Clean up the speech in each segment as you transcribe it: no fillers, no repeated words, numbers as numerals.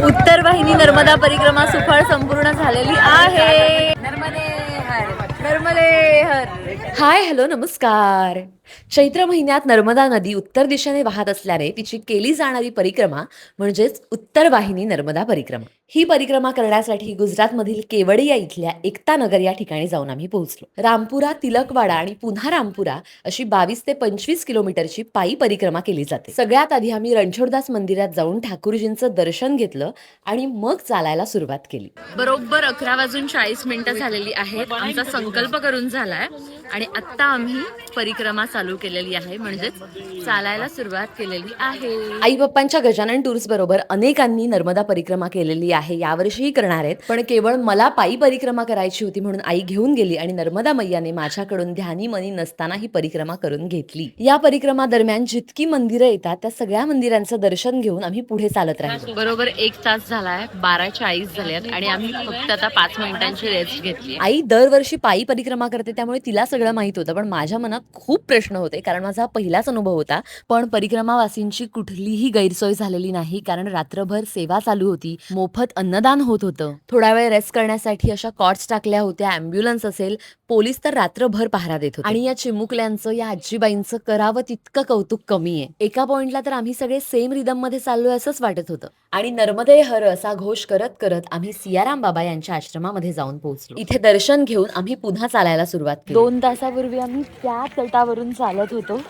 उत्तर वाहिनी नर्मदा परिक्रमा सुफळ संपूर्ण झालेली आहे. नर्मदे हर. हाय हॅलो नमस्कार. चैत्र महिन्यात नर्मदा नदी उत्तर दिशेने वाहत असल्याने तिची केली जाणारी परिक्रमा म्हणजेच उत्तर वाहिनी नर्मदा परिक्रमा. ही परिक्रमा करण्यासाठी गुजरातमधील केवडिया इथल्या एकता नगर या ठिकाणी जाऊन आम्ही पोहोचलो. रामपुरा, तिलकवाडा आणि पुन्हा रामपुरा अशी 22 ते 25 किलोमीटरची पायी परिक्रमा केली जाते. सगळ्यात आधी आम्ही रणछोडदास मंदिरात जाऊन ठाकूरजींचं दर्शन घेतलं आणि मग चालायला सुरुवात केली. बरोबर 11:40 झालेली आहेत. आमचा संकल्प करून झालाय आणि आता आम्ही परिक्रमा चालू केलेली आहे, म्हणजेच चालायला सुरुवात केलेली आहे. आई बाप्पांच्या गजानन टूर्स बरोबर अनेकांनी नर्मदा परिक्रमा केलेली आहे, यावर्षीही करणार आहेत. पण केवळ मला पायी परिक्रमा करायची होती म्हणून आई घेऊन गेली आणि नर्मदा मैयाने माझ्याकडून ध्यानी मनी नसताना ही परिक्रमा करून घेतली. या परिक्रमा दरम्यान जितकी मंदिरं येतात त्या सगळ्या मंदिरांचं दर्शन घेऊन आम्ही पुढे चालत राहिलो. बरोबर 1 तास झालाय, 12:40 झाल्यात आणि आम्ही फक्त आता 5 मिनिटांची रेस्ट घेतली. आई दरवर्षी पायी परिक्रमा करते त्यामुळे तिला सगळं माहित होतं, पण माझ्या मनात खूप प्रश्न होते कारण माझा पहिलाच अनुभव होता. पण परिक्रमावासींची कुठलीही गैरसोय झालेली नाही, कारण रात्रभर सेवा चालू होती, मोफत अन्नदान होत होतं. थोडा वेळ रेस्ट करण्यासाठी अशा कॉट्स टाकल्या होत्या, अँब्युलन्स असेल, पोलीस तर रात्रभर पहारा देत होते. आणि या चिमुकल्यांचं, या आजीबाईंचं करावं तितकं कौतुक कमी आहे. एका पॉइंटला तर आम्ही सगळे सेम रिदम मध्ये चाललोय असंच वाटत होतं. आणि नर्मदे हर असा घोष करत करत आम्ही सियाराम बाबा यांच्या आश्रमामध्ये जाऊन पोहोचलो. इथे दर्शन घेऊन आम्ही पुन्हा चालायला सुरुवात केली. 2 तासापूर्वी आम्ही त्या तटावरून चालत होतो,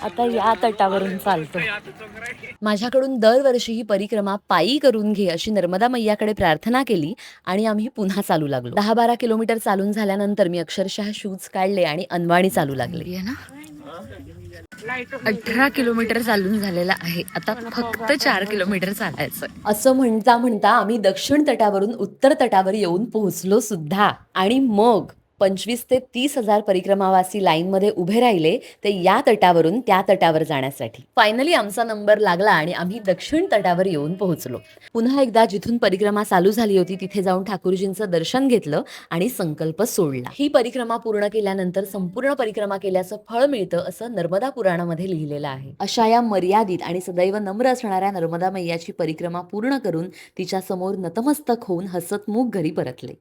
आता या तटावरून चालतो. माझ्याकडून दरवर्षी ही परिक्रमा पायी करून घे अशी नर्मदा मैयाकडे प्रार्थना केली आणि आम्ही पुन्हा चालू लागलो. 10-12 किलोमीटर चालून झाल्यानंतर मी अक्षरशः शूज काढले आणि अनवाणी चालू लागले. 18 किलोमीटर चालून झालेला आहे, आता फक्त 4 किलोमीटर चालायचं. असं म्हणता म्हणता आम्ही दक्षिण तटावरून उत्तर तटावर येऊन पोहोचलो सुद्धा. आणि मग 25 ते 30 हजार परिक्रमावासी लाईन मध्ये उभे राहिले ते या तटावरून त्या तटावर जाण्यासाठी. फायनली आमचा नंबर लागला आणि आम्ही दक्षिण तटावर येऊन पोहोचलो. पुन्हा एकदा जिथून परिक्रमा चालू झाली होती तिथे जाऊन ठाकूरजींचं दर्शन घेतलं आणि संकल्प सोडला. ही परिक्रमा पूर्ण केल्यानंतर संपूर्ण परिक्रमा केल्याचं फळ मिळतं असं नर्मदा पुराणामध्ये लिहिलेलं आहे. अशा या मर्यादित आणि सदैव नम्र असणाऱ्या नर्मदा मैयाची परिक्रमा पूर्ण करून तिच्या समोर नतमस्तक होऊन हसतमुख घरी परतले.